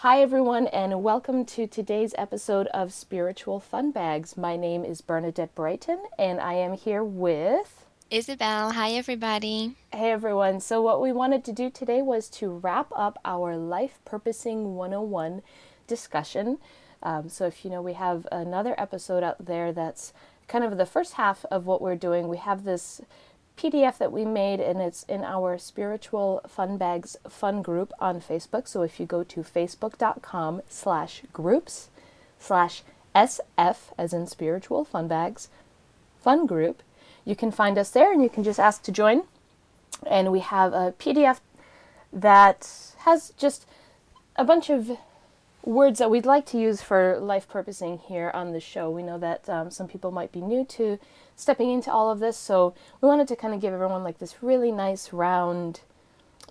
Hi, everyone, and welcome to today's episode of Spiritual Funbags. My name is Bernadette Brighton, and I am here with. Isabelle, hi everybody. Hey, everyone. So, what we wanted to do today was to wrap up our Life Purposing 101 discussion. So, if you know, we have another episode out there that's kind of the first half of what we're doing. We have this PDF that we made, and it's in our Spiritual Funbags fun group on Facebook. So if you go to facebook.com/groups/SF, as in Spiritual Funbags fun group, you can find us there and you can just ask to join. And we have a PDF that has just a bunch of words that we'd like to use for life purposing here on the show. We know that some people might be new to stepping into all of this, so we wanted to kind of give everyone like this really nice round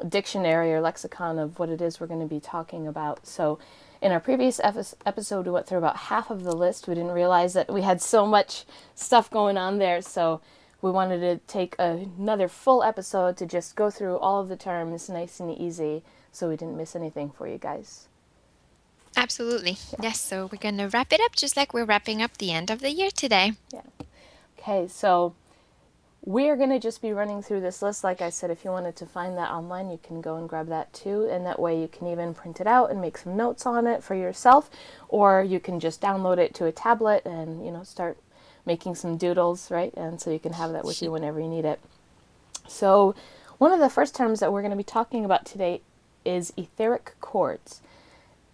dictionary or lexicon of what it is we're going to be talking about. So in our previous episode, we went through about half of the list. We didn't realize that we had so much stuff going on there, so we wanted to take another full episode to just go through all of the terms nice and easy so we didn't miss anything for you guys. Absolutely. Yes, so we're going to wrap it up just like we're wrapping up the end of the year today. Yeah. Okay, so we're going to just be running through this list. Like I said, if you wanted to find that online, you can go and grab that too. And that way you can even print it out and make some notes on it for yourself. Or you can just download it to a tablet and, you know, start making some doodles, right? And so you can have that with you whenever you need it. So one of the first terms that we're going to be talking about today is etheric chords.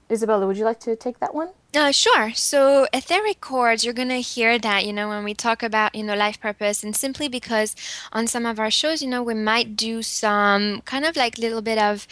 Isabella, would you like to take that one? Sure. So etheric chords, you're going to hear that, when we talk about, life purpose, and simply because on some of our shows, we might do some kind of like little bit of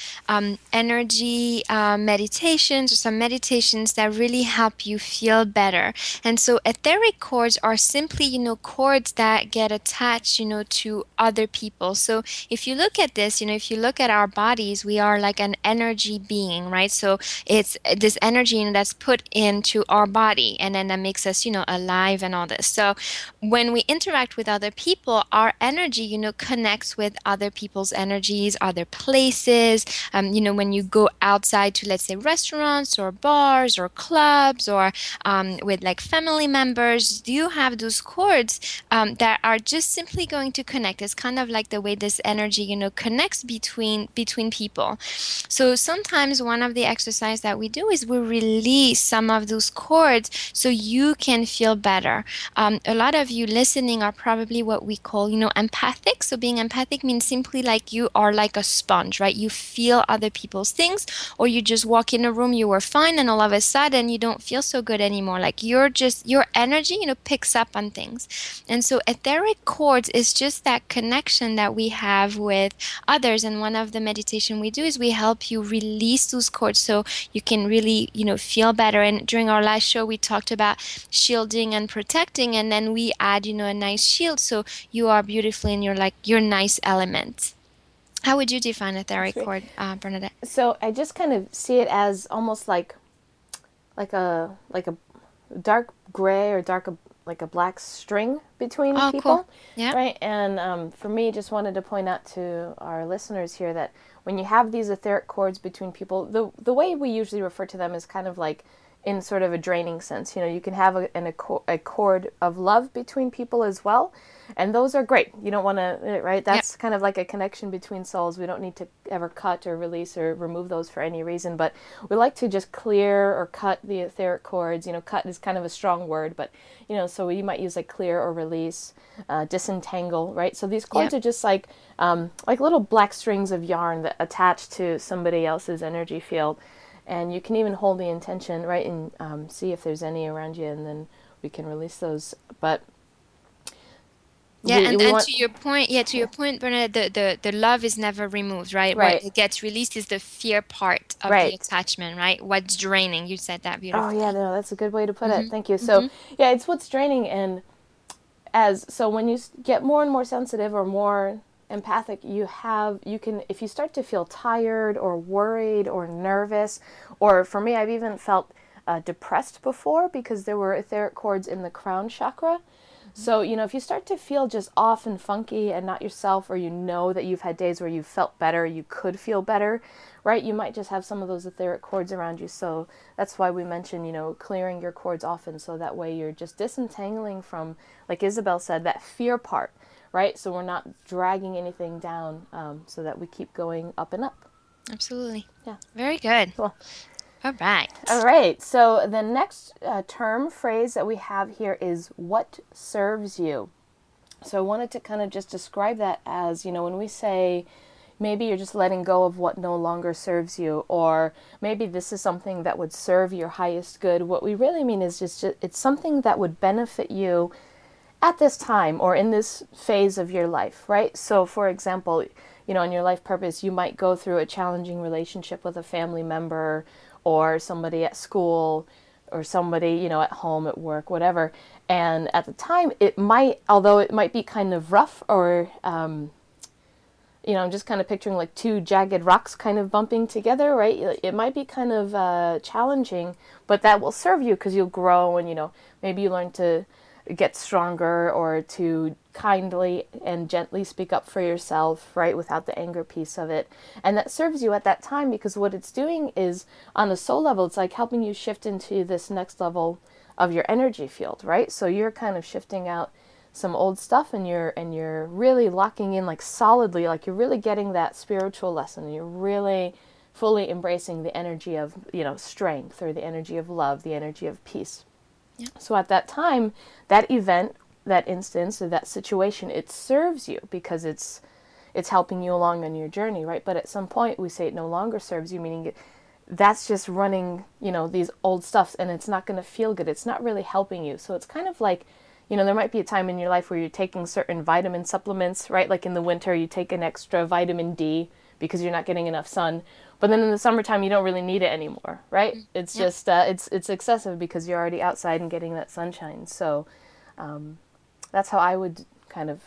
energy meditations or some meditations that really help you feel better. And so etheric chords are simply, chords that get attached, to other people. So if you look at this, if you look at our bodies, we are like an energy being, right? So it's this energy that's put into our body, and then that makes us alive and all this. So when we interact with other people, our energy connects with other people's energies, other places. When you go outside to, let's say, restaurants or bars or clubs, or with like family members, you have those chords that are just simply going to connect. It's kind of like the way this energy connects between people. So sometimes one of the exercise that we do is we release some of those cords so you can feel better. A lot of you listening are probably what we call, empathic. So being empathic means simply like you are like a sponge, right? You feel other people's things, or you just walk in a room, you were fine, and all of a sudden you don't feel so good anymore. Like your energy, picks up on things. And so etheric cords is just that connection that we have with others. And one of the meditation we do is we help you release those cords so you can really, feel better. And during our last show, we talked about shielding and protecting, and then we add, a nice shield so you are beautifully in your nice element. How would you define That's etheric great. cord, Bernadette? So I just kind of see it as almost like a dark gray or like a black string between Oh, cool. people, Yeah. right? And for me, just wanted to point out to our listeners here that when you have these etheric cords between people, the way we usually refer to them is kind of like in sort of a draining sense. You know, you can have a cord of love between people as well, and those are great. You don't want to, right? Yep. That's kind of like a connection between souls. We don't need to ever cut or release or remove those for any reason, but we like to just clear or cut the etheric cords. You know, cut is kind of a strong word, but so you might use like clear or release, disentangle, right? So these cords Yep. are just like little black strings of yarn that attach to somebody else's energy field, and you can even hold the intention, right, and see if there's any around you, and then we can release those. But Yeah, we and we and want, to your point, yeah, to your yeah, point, Bernadette, the love is never removed, right? What right, it gets released is the fear part of the right. attachment, right? What's draining. You said that Oh yeah, beautifully. no, that's a good way to put it. Mm-hmm. Thank you. So Mm-hmm. yeah, it's what's draining, and so when you get more and more sensitive or more empathic, you can, if you start to feel tired or worried or nervous, or for me, I've even felt depressed before because there were etheric cords in the crown chakra. So, if you start to feel just off and funky and not yourself, or that you've had days where you felt better, you could feel better, right? You might just have some of those etheric cords around you. So that's why we mention, clearing your cords often. So that way you're just disentangling from, like Isabelle said, that fear part, right? So we're not dragging anything down, so that we keep going up and up. Absolutely. Yeah. Very good. Cool. All All right. right. So the next term phrase that we have here is what serves you. So I wanted to kind of just describe that as, when we say maybe you're just letting go of what no longer serves you, or maybe this is something that would serve your highest good. What we really mean is just it's something that would benefit you at this time or in this phase of your life, right? So for example, in your life purpose, you might go through a challenging relationship with a family member or somebody at school or somebody, at home, at work, whatever. And at the time, although it might be kind of rough or, I'm just kind of picturing like two jagged rocks kind of bumping together, right? It might be kind of challenging, but that will serve you because you'll grow and, maybe you learn to get stronger or to kindly and gently speak up for yourself, right, without the anger piece of it. And that serves you at that time because what it's doing is, on a soul level, it's like helping you shift into this next level of your energy field, right? So you're kind of shifting out some old stuff and you're really locking in like solidly, like you're really getting that spiritual lesson. You're really fully embracing the energy of, strength, or the energy of love, the energy of peace. Yeah. So at that time, that event, that instance, or that situation, it serves you because it's helping you along on your journey, right? But at some point, we say it no longer serves you, meaning that's just running, these old stuffs, and it's not going to feel good. It's not really helping you. So it's kind of like, there might be a time in your life where you're taking certain vitamin supplements, right? Like in the winter, you take an extra vitamin D because you're not getting enough sun. But then in the summertime, you don't really need it anymore, right? It's Yep. just it's excessive because you're already outside and getting that sunshine. So that's how I would kind of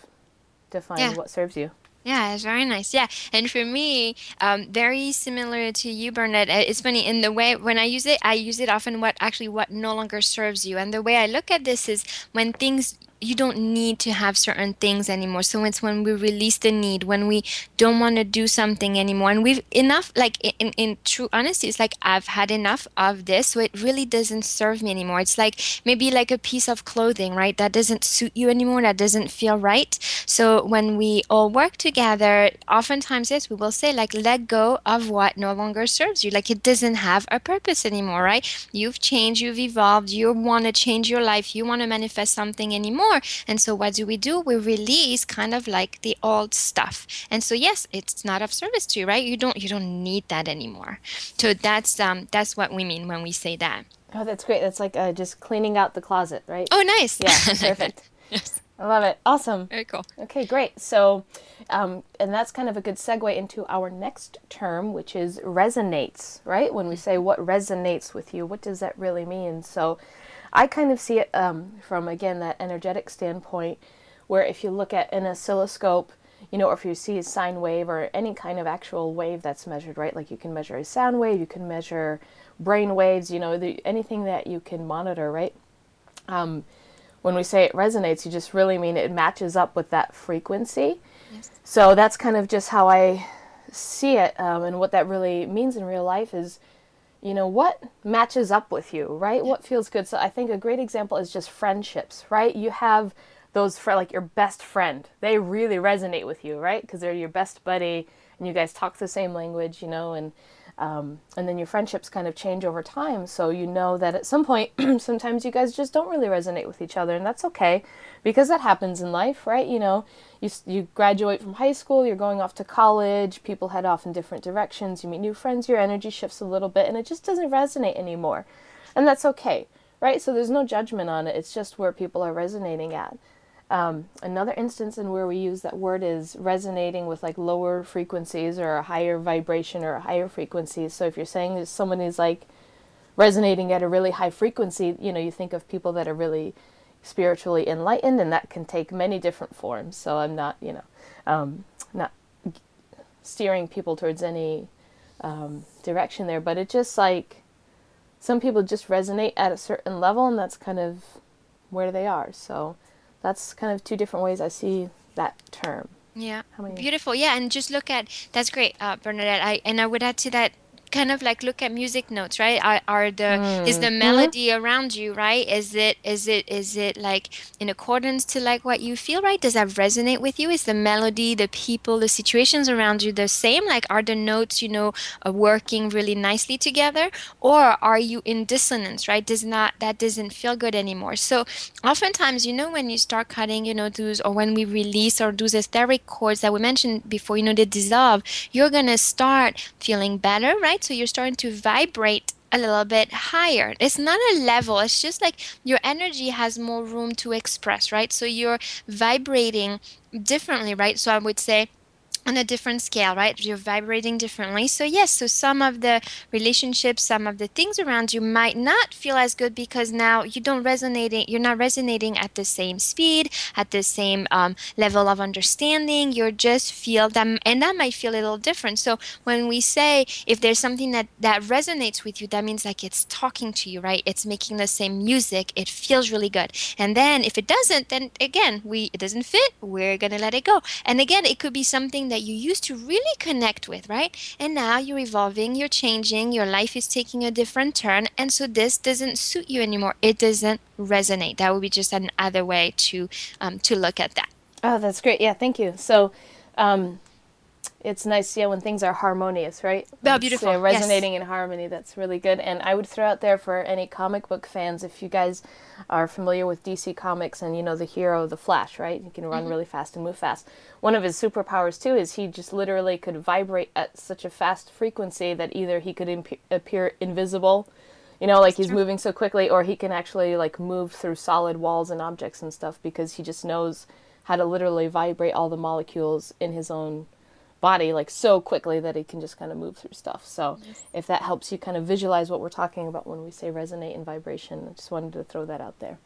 define Yeah. what serves you. Yeah, it's very nice. Yeah. And for me, very similar to you, Bernadette. It's funny in the way when I use it often what no longer serves you. And the way I look at this is when things you don't need to have certain things anymore. So it's when we release the need, when we don't want to do something anymore. And we've enough, like in true honesty, it's like I've had enough of this. So it really doesn't serve me anymore. It's like maybe like a piece of clothing, right? That doesn't suit you anymore. That doesn't feel right. So when we all work together, oftentimes, yes, we will say, like, let go of what no longer serves you. Like, it doesn't have a purpose anymore, right? You've changed, you've evolved, you want to change your life, you want to manifest something anymore. And so what do? We release kind of like the old stuff. And so, yes, it's not of service to you, right? You don't need that anymore. So that's what we mean when we say that. Oh, that's great. That's like just cleaning out the closet, right? Oh, nice. Yeah, I like that. perfect. Yes. I love it. Awesome. Very cool. Okay, great. So, and that's kind of a good segue into our next term, which is resonates, right? When we say what resonates with you, what does that really mean? So, I kind of see it from, again, that energetic standpoint, where if you look at an oscilloscope, or if you see a sine wave or any kind of actual wave that's measured, right? Like you can measure a sound wave, you can measure brain waves, anything that you can monitor, right? When we say it resonates, you just really mean it matches up with that frequency. Yes. So that's kind of just how I see it, and what that really means in real life is, what matches up with you, right? Yeah. What feels good. So I think a great example is just friendships, right? You have those for like your best friend. They really resonate with you, right? Because they're your best buddy, and you guys talk the same language, and then your friendships kind of change over time. So you know that at some point, sometimes you guys just don't really resonate with each other, and that's okay, because that happens in life, right? You graduate from high school, you're going off to college, people head off in different directions, you meet new friends, your energy shifts a little bit, and it just doesn't resonate anymore, and that's okay, right? So there's no judgment on it. It's just where people are resonating at. Another instance in where we use that word is resonating with like lower frequencies or a higher vibration or a higher frequency. So if you're saying that someone is like resonating at a really high frequency, you think of people that are really spiritually enlightened, and that can take many different forms. So I'm not, not steering people towards any direction there, but it just like some people just resonate at a certain level, and that's kind of where they are. So that's kind of two different ways I see that term. Yeah, How many? beautiful. Yeah, and just look at that's great, Bernadette. I would add to that kind of like look at music notes, right? Are the is the Mm-hmm. melody around you, right? Is it like in accordance to like what you feel, right? Does that resonate with you? Is the melody, the people, the situations around you the same? Like are the notes, working really nicely together, or are you in dissonance, right? Does not that doesn't feel good anymore. So oftentimes, when you start cutting, those, or when we release or those etheric chords that we mentioned before, they dissolve, you're going to start feeling better, right? So you're starting to vibrate a little bit higher. It's not a level, it's just like your energy has more room to express, right? So you're vibrating differently, right? So I would say, on a different scale, right? You're vibrating differently. So yes, so some of the relationships, some of the things around you might not feel as good because now you're not resonating at the same speed, at the same level of understanding. You're just feel them, and that might feel a little different. So when we say if there's something that resonates with you, that means like it's talking to you, right? It's making the same music. It feels really good. And then if it doesn't, then again, it doesn't fit. We're gonna let it go. And again, it could be something that you used to really connect with, right? And now you're evolving, you're changing, your life is taking a different turn. And so this doesn't suit you anymore. It doesn't resonate. That would be just another way to look at that. Oh, that's great. Yeah, thank you. So, um, it's nice, yeah, when things are harmonious, right? When Oh, it's beautiful. Yes. resonating in harmony. That's really good. And I would throw out there for any comic book fans, if you guys are familiar with DC Comics and you know the hero, the Flash, right? He can run Hmm. really fast and move fast. One of his superpowers too is he just literally could vibrate at such a fast frequency that either he could appear invisible, like That's he's true. moving so quickly, or he can actually like move through solid walls and objects and stuff because he just knows how to literally vibrate all the molecules in his own body like so quickly that he can just kind of move through stuff. So Yes. if that helps you kind of visualize what we're talking about when we say resonate and vibration, I just wanted to throw that out there.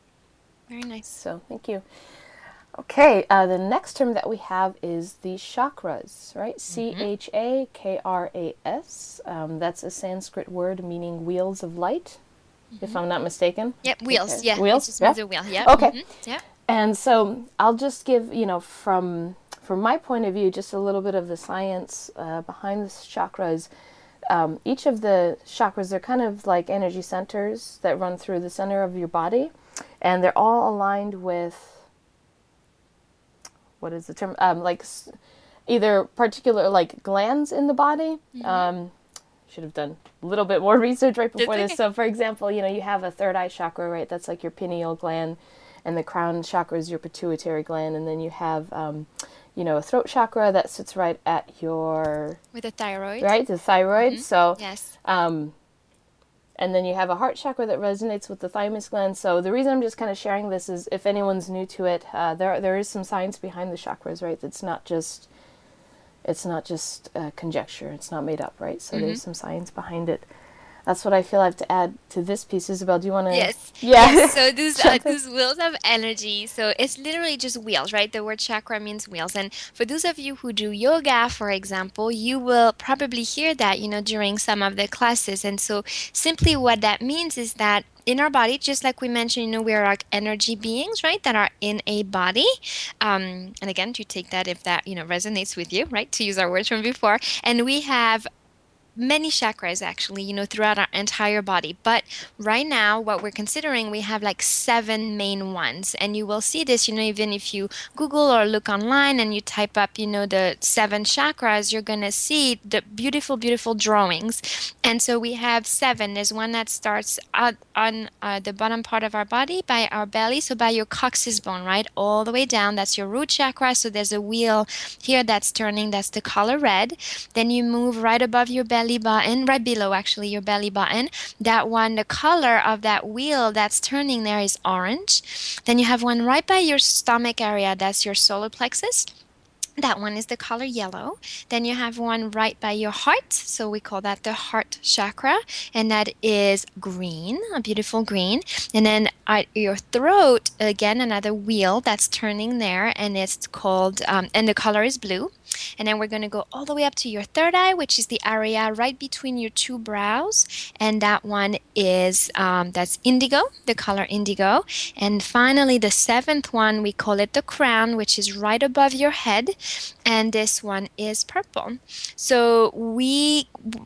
Very nice. So thank you. Okay, the next term that we have is the chakras, right? Hmm. Chakras. That's a Sanskrit word meaning wheels of light, if Hmm. I'm not mistaken. Yep. I think Wheels. Yeah. It wheels, just yeah. means a wheel. Yep. Okay, Hmm. Yep. and so I'll just give, from my point of view, just a little bit of the science behind the chakras. Each of the chakras, they're kind of like energy centers that run through the center of your body, and they're all aligned with what is the term? Like either particular like glands in the body. Hmm. Should have done a little bit more research right That's before this. okay. So, for example, you have a third eye chakra, right? That's like your pineal gland, and the crown chakra is your pituitary gland, and then you have, a throat chakra that sits right at your With a thyroid. right, the thyroid. Hmm. So, Yes. and then you have a heart chakra that resonates with the thymus gland. So the reason I'm just kind of sharing this is if anyone's new to it, there is some science behind the chakras, right? It's not just conjecture. It's not made up, right? So Hmm. there's some science behind it. That's what I feel I have to add to this piece. Isabel, do you want to? Yes, yes. Yeah, So those jump in. those wheels of energy. So it's literally just wheels, right? The word chakra means wheels. And for those of you who do yoga, for example, you will probably hear that, during some of the classes. And so simply what that means is that in our body, just like we mentioned, we are like energy beings, right? That are in a body. And again, to take that if that, resonates with you, right? To use our words from before. And we have many chakras actually, throughout our entire body. But right now, what we're considering, we have like seven main ones. And you will see this, even if you Google or look online and you type up, the seven chakras, you're going to see the beautiful, beautiful drawings. And so we have seven. There's one that starts out on the bottom part of our body by our belly. So by your coccyx bone, right? All the way down. That's your root chakra. So there's a wheel here that's turning. That's the color red. Then you move right above your belly button, right below actually your belly button. That one, the color of that wheel that's turning there is orange. Then you have one right by your stomach area, that's your solar plexus. That one is the color yellow. Then you have one right by your heart. So we call that the heart chakra. And that is green, a beautiful green. And then at your throat, again, another wheel that's turning there. And it's called, and the color is blue. And then we're going to go all the way up to your third eye, which is the area right between your two brows. And that one is, that's indigo, the color indigo. And finally, the seventh one, we call it the crown, which is right above your head. And this one is purple. So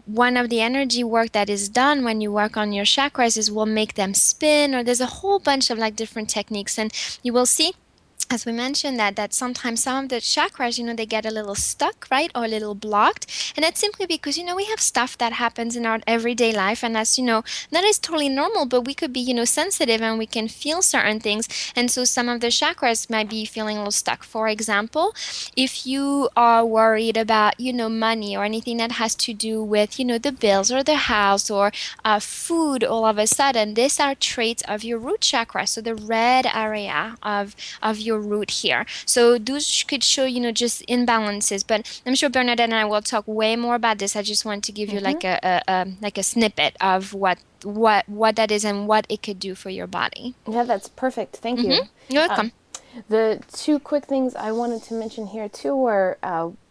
one of the energy work that is done when you work on your chakras is we'll make them spin, or there's a whole bunch of like different techniques. And you will see, as we mentioned, that sometimes some of the chakras, they get a little stuck, right, or a little blocked. And that's simply because, we have stuff that happens in our everyday life, and that's, that is totally normal, but we could be, sensitive, and we can feel certain things. And so some of the chakras might be feeling a little stuck. For example, if you are worried about, money or anything that has to do with, the bills or the house or food, all of a sudden, these are traits of your root chakra. So the red area of your root here. So those could show, just imbalances. But I'm sure Bernadette and I will talk way more about this. I just want to give you like a snippet of what that is and what it could do for your body. Yeah, that's perfect. Thank you. You're welcome. The two quick things I wanted to mention here too were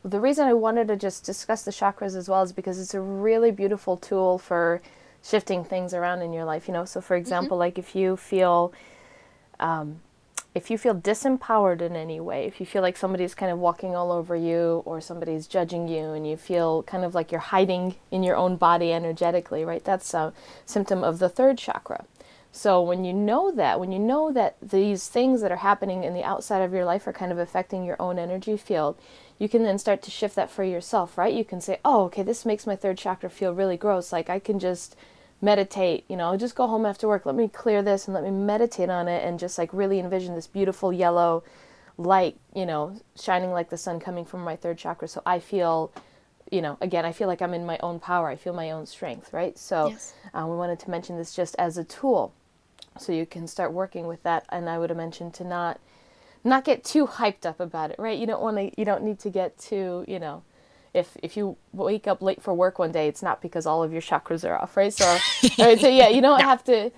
the reason I wanted to just discuss the chakras as well is because it's a really beautiful tool for shifting things around in your life. So for example, like if you feel disempowered in any way, if you feel like somebody's kind of walking all over you or somebody's judging you and you feel kind of like you're hiding in your own body energetically, right? That's a symptom of the third chakra. So when you know that these things that are happening in the outside of your life are kind of affecting your own energy field, you can then start to shift that for yourself, right? You can say, oh, okay, this makes my third chakra feel really gross. Like I can just meditate, just go home after work. Let me clear this and let me meditate on it and just like really envision this beautiful yellow light, shining like the sun coming from my third chakra. So I feel, again, I feel like I'm in my own power. I feel my own strength, right? So Yes. we wanted to mention this just as a tool. So you can start working with that. And I would have mentioned to not get too hyped up about it, right? You don't need to get too, if you wake up late for work one day, it's not because all of your chakras are off, right? So, right, so yeah, you don't No. have to,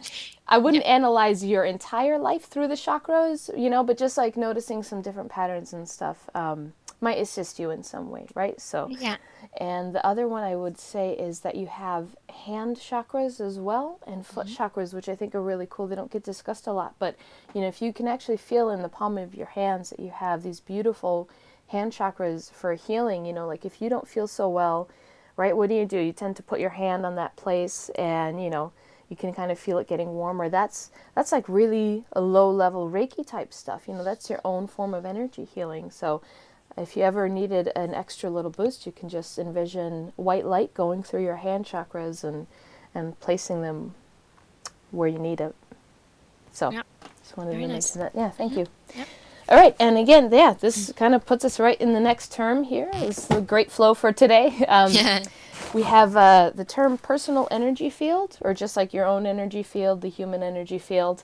I wouldn't Yeah. analyze your entire life through the chakras, but just like noticing some different patterns and stuff might assist you in some way, right? So, Yeah. and the other one I would say is that you have hand chakras as well and foot chakras, which I think are really cool. They don't get discussed a lot, but if you can actually feel in the palm of your hands that you have these beautiful hand chakras for healing, like if you don't feel so well, right, what do? You tend to put your hand on that place and, you can kind of feel it getting warmer. That's like really a low level Reiki type stuff. That's your own form of energy healing. So if you ever needed an extra little boost, you can just envision white light going through your hand chakras and placing them where you need it. So Yeah. just wanted Very to nice. mention that. Yeah, thank you. Yep. All right, and again, yeah, this kind of puts us right in the next term here. It's a great flow for today. Yeah. We have the term personal energy field, or just like your own energy field, the human energy field.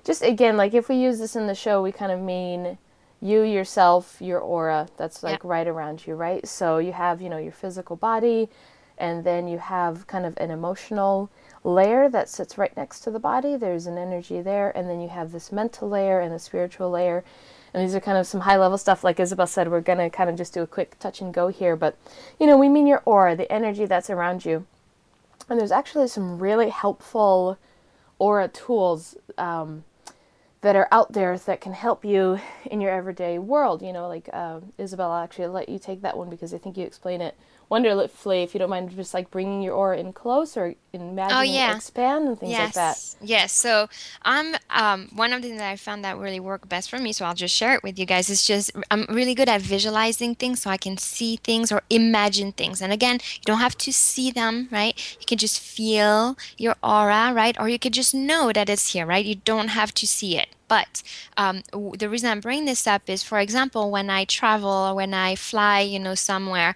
Just again, like if we use this in the show, we kind of mean you, yourself, your aura, that's like Yeah. right around you, right? So you have, your physical body, and then you have kind of an emotional layer that sits right next to the body. There's an energy there, and then you have this mental layer and a spiritual layer. And these are kind of some high level stuff. Like Isabel said, we're going to kind of just do a quick touch and go here. But, we mean your aura, the energy that's around you. And there's actually some really helpful aura tools that are out there that can help you in your everyday world. Like Isabel, I'll actually let you take that one because I think you explain it wonderfully. If you don't mind, just like bringing your aura in close or Oh imagining it yeah. expand and things like that. Yes, yes. So I'm one of the things that I found that really work best for me, so I'll just share it with you guys. Is just I'm really good at visualizing things so I can see things or imagine things. And again, you don't have to see them, right? You can just feel your aura, right? Or you could just know that it's here, right? You don't have to see it. But the reason I'm bringing this up is, for example, when I travel or when I fly, somewhere,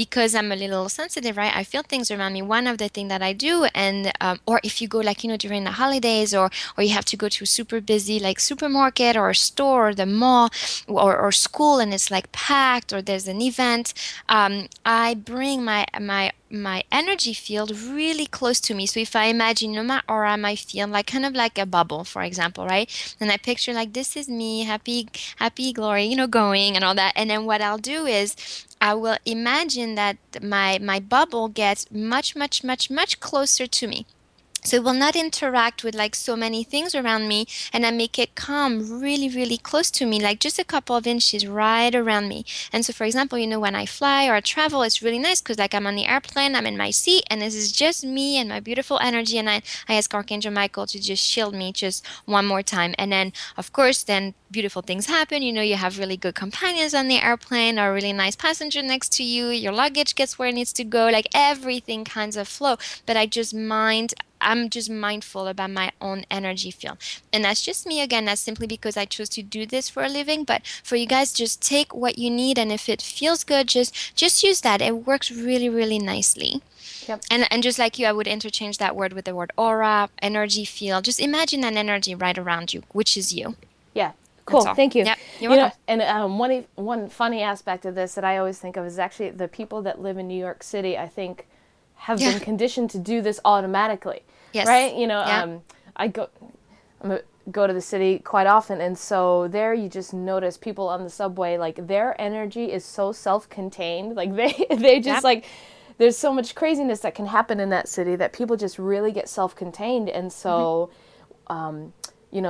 because I'm a little sensitive, right? I feel things around me. One of the things that I do, and or if you go like, during the holidays, or you have to go to a super busy like supermarket or a store or the mall or school, and it's like packed, or there's an event, I bring my energy field really close to me. So if I imagine, my aura, my field, like kind of like a bubble, for example, right? And I picture like this is me, happy, happy, glory, going and all that. And then what I'll do is I will imagine that my bubble gets much, much, much, much closer to me. So it will not interact with like so many things around me, and I make it come really, really close to me, like just a couple of inches right around me. And so, for example, when I fly or travel, it's really nice because like I'm on the airplane, I'm in my seat, and this is just me and my beautiful energy. And I ask Archangel Michael to just shield me just one more time. And then, of course, then beautiful things happen. You have really good companions on the airplane, or a really nice passenger next to you. Your luggage gets where it needs to go. Like everything kinds of flow. But I'm just mindful about my own energy field. And that's just me again. That's simply because I chose to do this for a living. But for you guys, just take what you need, and if it feels good, just use that. It works really, really nicely. Yep. And just like you, I would interchange that word with the word aura, energy field. Just imagine an energy right around you, which is you. Yeah. That's Cool. all. Thank you. Yep. You're welcome. And one funny aspect of this that I always think of is actually the people that live in New York City, I think, have Yeah. been conditioned to do this automatically, Yes. right? Yeah. I go to the city quite often, and so there you just notice people on the subway, like their energy is so self-contained, like they just Yep. like there's so much craziness that can happen in that city that people just really get self-contained, and Hmm. so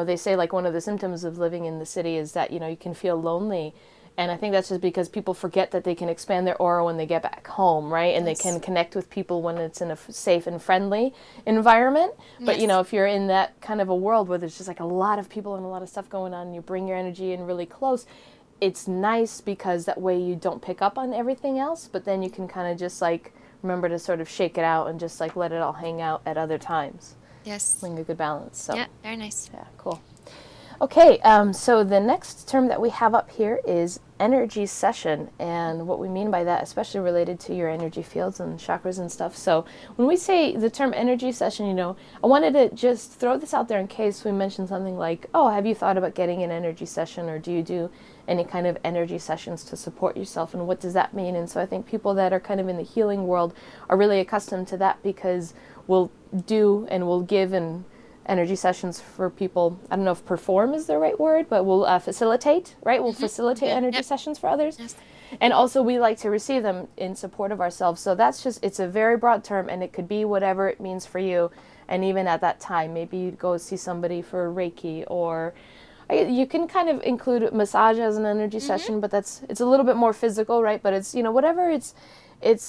they say like one of the symptoms of living in the city is that, you can feel lonely. And I think that's just because people forget that they can expand their aura when they get back home, right? And they Yes. can connect with people when it's in a safe and friendly environment. But, Yes. if you're in that kind of a world where there's just like a lot of people and a lot of stuff going on, and you bring your energy in really close, it's nice because that way you don't pick up on everything else, but then you can kind of just like remember to sort of shake it out and just like let it all hang out at other times. Yes. Bring a good balance. So, Yeah. Very nice. yeah, cool. Okay, so the next term that we have up here is energy session, and what we mean by that, especially related to your energy fields and chakras and stuff. So when we say the term energy session, I wanted to just throw this out there in case we mention something like, oh, have you thought about getting an energy session, or do you do any kind of energy sessions to support yourself, and what does that mean? And so I think people that are kind of in the healing world are really accustomed to that because we'll do and we'll give and energy sessions for people. I don't know if perform is the right word, but we'll facilitate, right? We'll facilitate Okay. energy Yep. sessions for others. Yes. And also we like to receive them in support of ourselves. So it's a very broad term, and it could be whatever it means for you. And even at that time, maybe you'd go see somebody for Reiki, or you can kind of include massage as an energy session, but it's a little bit more physical, right? But it's, whatever it's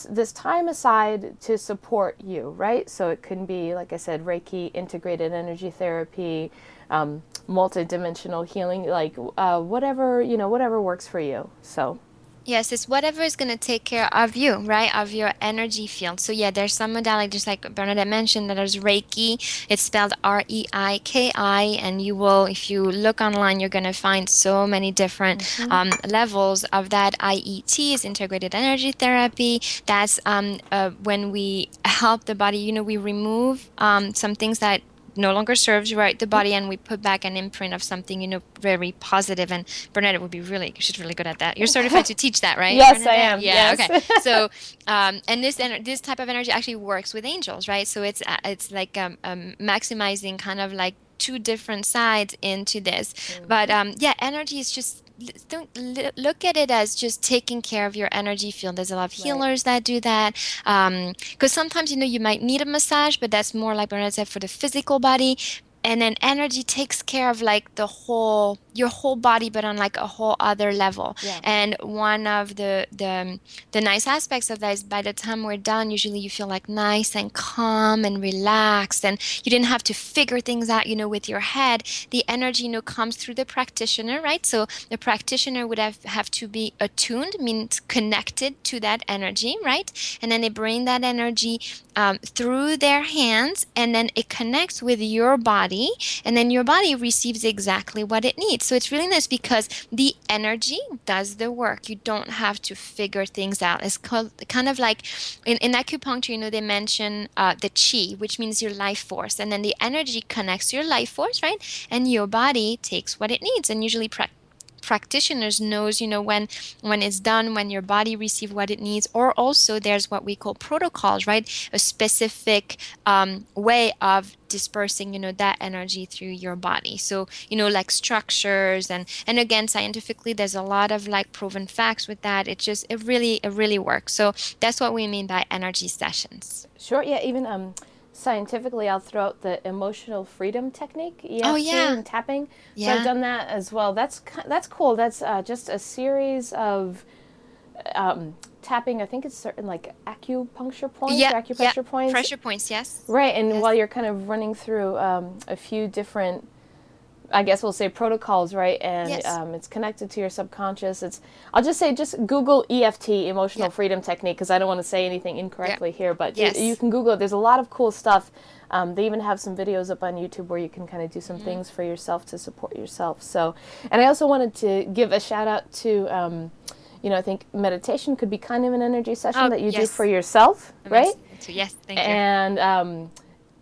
this time aside to support you, right? So it can be, like I said, Reiki, integrated energy therapy, multidimensional healing, like whatever works for you. So Yes, it's whatever is going to take care of you, right? Of your energy field. So yeah, there's some modality, just like Bernadette mentioned, that there's Reiki. It's spelled Reiki, and you will, if you look online, you're going to find so many different levels of that. IET is integrated energy therapy. That's when we help the body. We remove some things that no longer serves right the body, and we put back an imprint of something very positive. And Bernadette would be she's really good at that. You're certified to teach that, right, yes, I Bernadette? am. Yeah, Yes. okay. So and this type of energy actually works with angels, right? So it's like maximizing kind of like two different sides into this. But yeah, energy is just, don't look at it as just taking care of your energy field. There's a lot of Right. healers that do that. Because sometimes, you might need a massage, but that's more like Bernadette said, for the physical body. And then energy takes care of like your whole body, but on like a whole other level. Yeah. And one of the nice aspects of that is by the time we're done, usually you feel like nice and calm and relaxed, and you didn't have to figure things out, with your head. The energy, comes through the practitioner, right? So the practitioner would have to be attuned, means connected to that energy, right? And then they bring that energy through their hands, and then it connects with your body, and then your body receives exactly what it needs. So it's really nice because the energy does the work. You don't have to figure things out. It's called kind of like in acupuncture, they mention the chi, which means your life force, and then the energy connects to your life force, right? And your body takes what it needs, and usually practitioners knows when it's done, when your body receives what it needs. Or also there's what we call protocols, right? A specific way of dispersing that energy through your body. So like structures, and again, scientifically there's a lot of like proven facts with that. It really works. So that's what we mean by energy sessions. Sure. Yeah. Even scientifically, I'll throw out the emotional freedom technique, Oh EFT, yeah. and tapping. So I've Yeah. done that as well. That's cool. That's just a series of tapping. I think it's certain like acupuncture points Yeah. or Yeah. acupressure points, Pressure points. Yes. right? And Yes. while you're kind of running through a few different, I guess we'll say protocols, right? And Yes. it's connected to your subconscious. I'll just say, just Google EFT, Yeah. emotional freedom technique, because I don't want to say anything Yeah. incorrectly here, but you Yes. can Google it. There's a lot of cool stuff. They even have some videos up on YouTube where you can kind of do some Hmm. things for yourself to support yourself. So, and I also wanted to give a shout out to, I think meditation could be kind of an energy session Oh, that you do for yes. yourself, right? Amazing. So, yes, thank you. And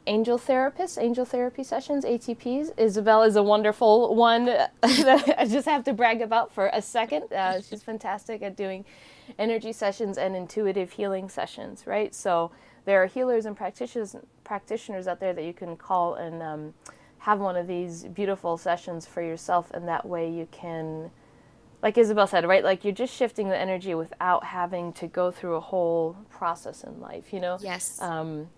angel therapy sessions, ATPs. Isabelle is a wonderful one that I just have to brag about for a second. She's fantastic at doing energy sessions and intuitive healing sessions, right? So there are healers and practitioners out there that you can call and have one of these beautiful sessions for yourself, and that way you can, like Isabelle said, right? Like you're just shifting the energy without having to go through a whole process in life, Yes.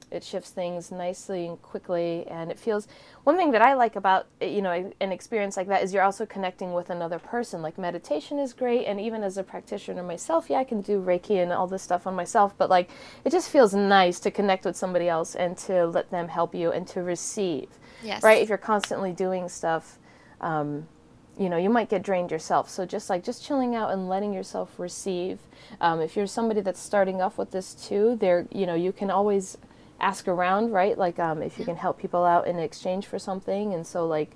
It shifts things nicely and quickly, and it feels, one thing that I like about, an experience like that is you're also connecting with another person. Like meditation is great, and even as a practitioner myself, yeah, I can do Reiki and all this stuff on myself, but like it just feels nice to connect with somebody else and to let them help you and to receive, right? Yes. If you're constantly doing stuff, you might get drained yourself. So just chilling out and letting yourself receive. If you're somebody that's starting off with this too, you can always ask around, right? Like if you Yeah. can help people out in exchange for something, and so like,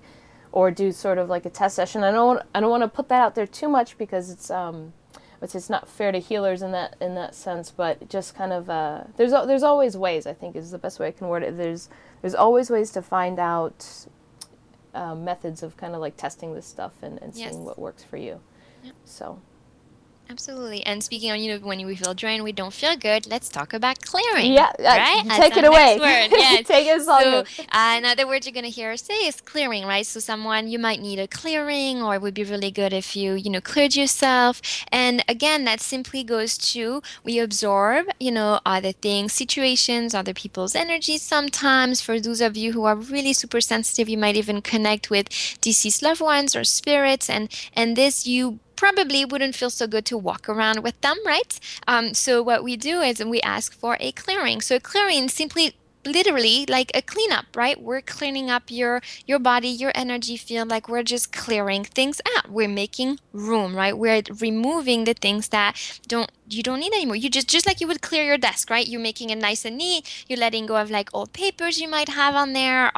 or do sort of like a test session. I don't want to put that out there too much because it's not fair to healers in that sense. But just kind of there's always ways. I think is the best way I can word it. There's always ways to find out methods of kind of like testing this stuff and seeing Yes. what works for you. Yeah. So, Absolutely. And speaking on, when we feel drained, we don't feel good, let's talk about clearing, yeah, right? That's take our it next away. word. Yes. Take it as all So, yours. another word you're going to hear us say is clearing, right? So, someone, you might need a clearing, or it would be really good if you cleared yourself. And again, that simply goes to we absorb, other things, situations, other people's energies sometimes. For those of you who are really super sensitive, you might even connect with deceased loved ones or spirits, and this you probably wouldn't feel so good to walk around with them, right? So what we do is we ask for a clearing. So a clearing simply literally like a cleanup, right? We're cleaning up your body, your energy field, like we're just clearing things out. We're making room, right? We're removing the things that you don't need anymore. You just like you would clear your desk, right? You're making it nice and neat. You're letting go of like old papers you might have on there,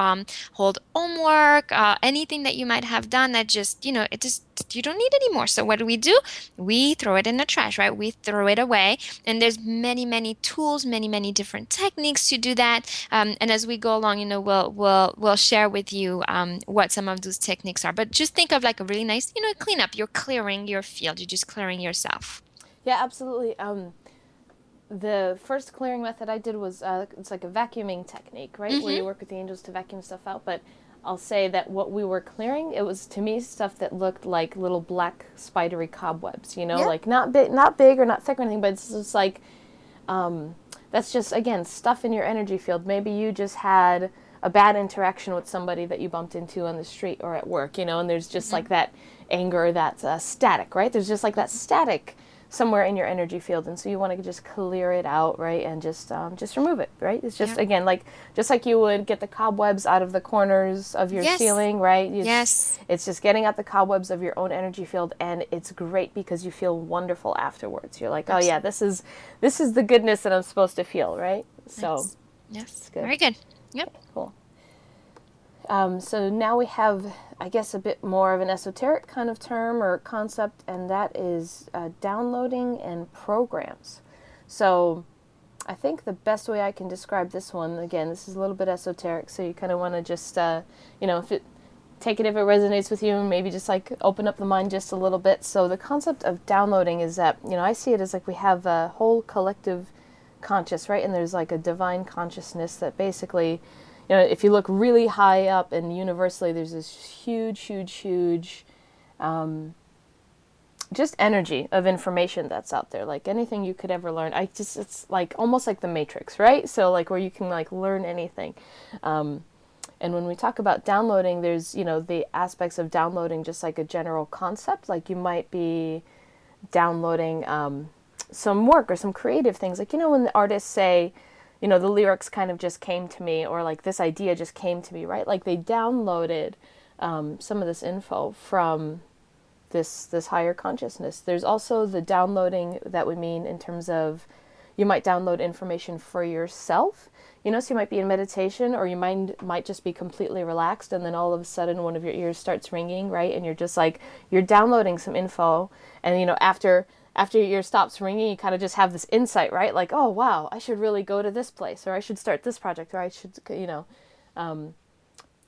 hold homework, anything that you might have done that just, it just you don't need anymore. So what do? We throw it in the trash, right? We throw it away. And there's many, many tools, many, many different techniques to do that. And as we go along, we'll share with you what some of those techniques are. But just think of like a really nice, cleanup. You're clearing your field. You're just clearing yourself. Yeah, absolutely. The first clearing method I did was it's like a vacuuming technique, right? Where you Mm-hmm. work with the angels to vacuum stuff out. But I'll say that what we were clearing, it was to me stuff that looked like little black spidery cobwebs. Yeah. Like not big or not thick or anything, but it's just like that's just again stuff in your energy field. Maybe you just had a bad interaction with somebody that you bumped into on the street or at work, and there's just Mm-hmm. like that anger, that static, right? There's just like that static somewhere in your energy field, and so you want to just clear it out, right? And just remove it, right? It's just Yeah. again like just like you would get the cobwebs out of the corners of your Yes. ceiling, right? Yes. It's just getting out the cobwebs of your own energy field, and it's great because you feel wonderful afterwards. You're like, oh yeah, Absolutely. this is the goodness that I'm supposed to feel, right? So Nice. Yes. It's good. Very good. Yep. Okay, cool. So now we have, I guess, a bit more of an esoteric kind of term or concept, and that is downloading and programs. So I think the best way I can describe this one, again, this is a little bit esoteric, so you kind of want to just, if it, take it if it resonates with you, and maybe just like open up the mind just a little bit. So the concept of downloading is that, I see it as like we have a whole collective conscious, right? And there's like a divine consciousness that basically, if you look really high up and universally, there's this huge, just energy of information that's out there, like anything you could ever learn. It's like almost like the Matrix, right? So like where you can like learn anything. And when we talk about downloading, there's, the aspects of downloading just like a general concept. Like you might be downloading some work or some creative things. Like, when the artists say, the lyrics kind of just came to me, or like this idea just came to me, right? Like they downloaded some of this info from this higher consciousness. There's also the downloading that we mean in terms of you might download information for yourself. So you might be in meditation, or your mind might just be completely relaxed, and then all of a sudden one of your ears starts ringing, right? And you're just like, you're downloading some info, and after your ear stops ringing, you kind of just have this insight, right? Like, oh wow, I should really go to this place, or I should start this project, or I should, you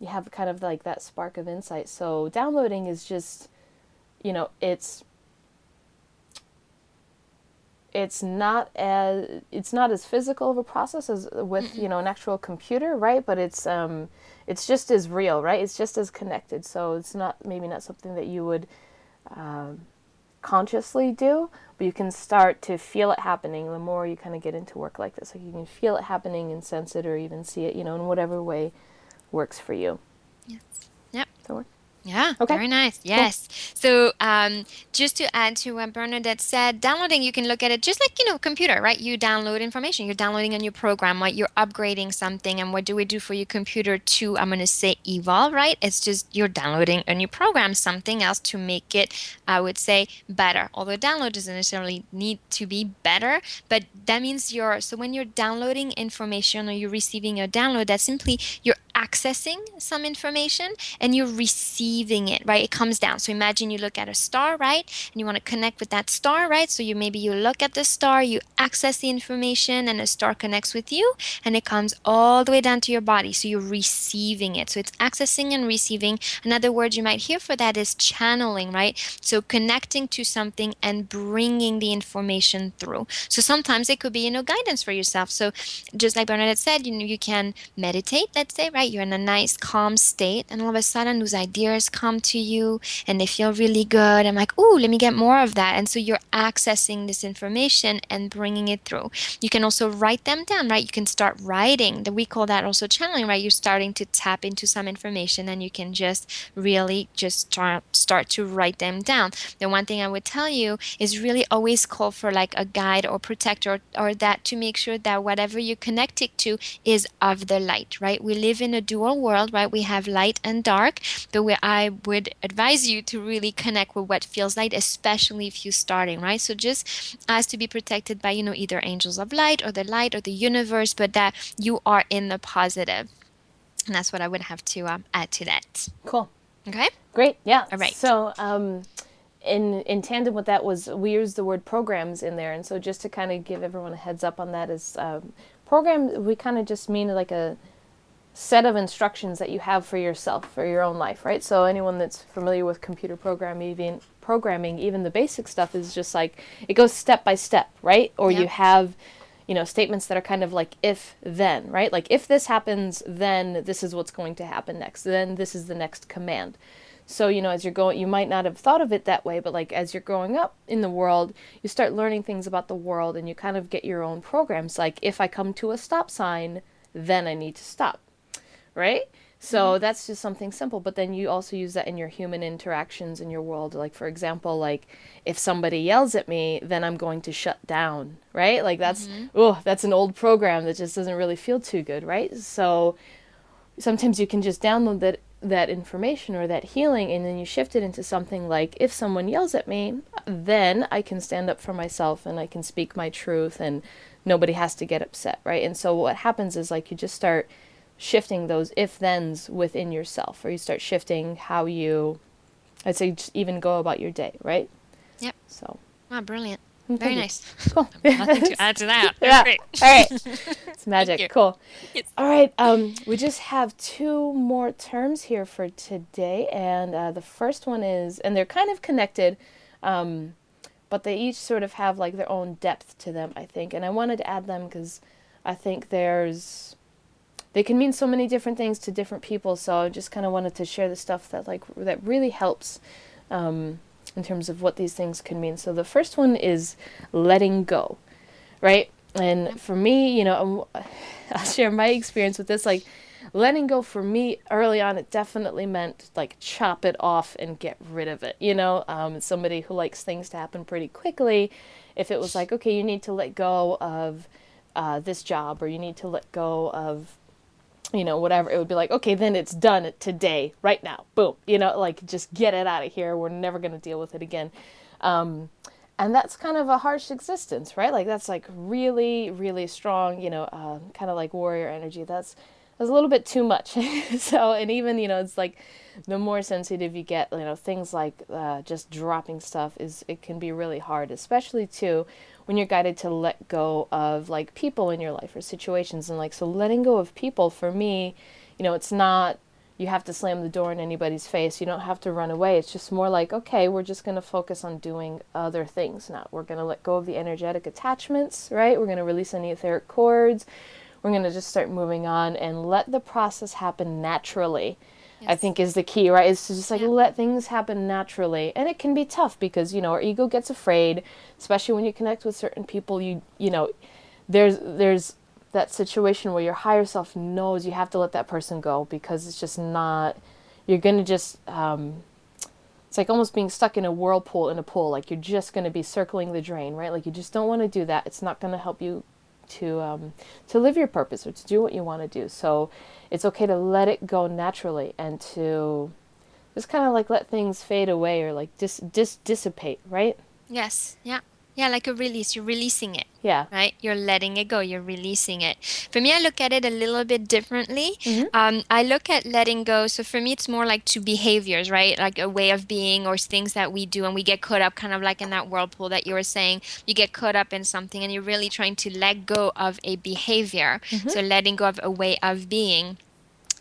have kind of like that spark of insight. So downloading is just, it's not as physical of a process as with an actual computer, right? But it's just as real, right? It's just as connected. So it's maybe not something that you would consciously do, but you can start to feel it happening the more you kind of get into work like this. Like you can feel it happening and sense it, or even see it, in whatever way works for you. Yes. Yep. Does that work? Yeah, Okay. very nice. Cool. Yes. So just to add to what Bernadette said, downloading, you can look at it just like, computer, right? You download information. You're downloading a new program, right? You're upgrading something. And what do we do for your computer to, I'm going to say, evolve, right? It's just you're downloading a new program, something else to make it, I would say, better. Although download doesn't necessarily need to be better, but that means so when you're downloading information or you're receiving a download, that's simply you're accessing some information and you're receiving it, right? It comes down. So imagine you look at a star, right? And you want to connect with that star, right? So maybe you look at the star, you access the information, and the star connects with you, and it comes all the way down to your body. So you're receiving it. So it's accessing and receiving. Another word you might hear for that is channeling, right? So connecting to something and bringing the information through. So sometimes it could be, guidance for yourself. So just like Bernadette said, you can meditate, let's say, right? You're in a nice, calm state, and all of a sudden those ideas come to you and they feel really good. I'm like, ooh, let me get more of that. And so you're accessing this information and bringing it through. You can also write them down, right? You can start writing. We call that also channeling, right? You're starting to tap into some information and you can just really just start to write them down. The one thing I would tell you is really always call for like a guide or protector or that to make sure that whatever you're connected to is of the light, right? We live in a dual world, right? We have light and dark, but I would advise you to really connect with what feels light, especially if you're starting, right? So just ask to be protected by, either angels of light or the universe, but that you are in the positive. And that's what I would have to add to that. Cool. Okay. Great. Yeah. All right. So, in tandem with that we used the word programs in there, and so just to kind of give everyone a heads up on that is program. We kind of just mean like a set of instructions that you have for yourself, for your own life, right? So anyone that's familiar with computer programming, even the basic stuff is just like it goes step by step, right? Or you have statements that are kind of like if then, right? Like if this happens, then this is what's going to happen next. Then this is the next command. So, as you're going, you might not have thought of it that way, but like as you're growing up in the world, you start learning things about the world and you kind of get your own programs. Like if I come to a stop sign, then I need to stop, right? So that's just something simple, but then you also use that in your human interactions in your world. Like, for example, like if somebody yells at me, then I'm going to shut down, right? Like that's an old program that just doesn't really feel too good, right? So sometimes you can just download that information or that healing, and then you shift it into something like, if someone yells at me, then I can stand up for myself and I can speak my truth and nobody has to get upset, right? And so what happens is like you just start shifting those if-thens within yourself, or you start shifting how you, I'd say, just even go about your day, right? Yep. So, Wow, brilliant. thank Very you. nice. Cool. Nothing to add to that. That's Yeah. great. All right. It's Thank magic. you. Cool. Yes. All right. We just have two more terms here for today, and the first one is, and they're kind of connected, but they each sort of have like their own depth to them, I think. And I wanted to add them because I think they can mean so many different things to different people. So I just kind of wanted to share the stuff that really helps in terms of what these things can mean. So the first one is letting go, right? And Yep. for me, I'll share my experience with this. Like, letting go for me early on, it definitely meant like chop it off and get rid of it. Somebody who likes things to happen pretty quickly. If it was like, okay, you need to let go of this job, or you need to let go of whatever, it would be like, okay, then it's done today, right now, boom, like just get it out of here. We're never going to deal with it again. And that's kind of a harsh existence, right? Like that's like really, really strong, kind of like warrior energy. That's a little bit too much. So, and even, it's like the more sensitive you get, things like just dropping stuff it can be really hard, especially too when you're guided to let go of like people in your life or situations. And like, so letting go of people for me, it's not, you have to slam the door in anybody's face. You don't have to run away. It's just more like, okay, we're just going to focus on doing other things now. We're going to let go of the energetic attachments, right? We're going to release any etheric cords. We're going to just start moving on and let the process happen naturally. I Yes. think is the key, right? Is to just like Yeah. let things happen naturally. And it can be tough because, our ego gets afraid, especially when you connect with certain people. There's that situation where your higher self knows you have to let that person go because it's just not, you're going to just, it's like almost being stuck in a whirlpool in a pool. Like you're just going to be circling the drain, right? Like you just don't want to do that. It's not going to help you to live your purpose or to do what you want to do. So it's okay to let it go naturally and to just kind of like let things fade away or like dissipate, right? Yes. Yeah. Yeah, like a release. You're releasing it, Yeah. right? You're letting it go. You're releasing it. For me, I look at it a little bit differently. Mm-hmm. I look at letting go. So for me, it's more like to behaviors, right? Like a way of being or things that we do and we get caught up kind of like in that whirlpool that you were saying. You get caught up in something and you're really trying to let go of a behavior. Mm-hmm. So letting go of a way of being.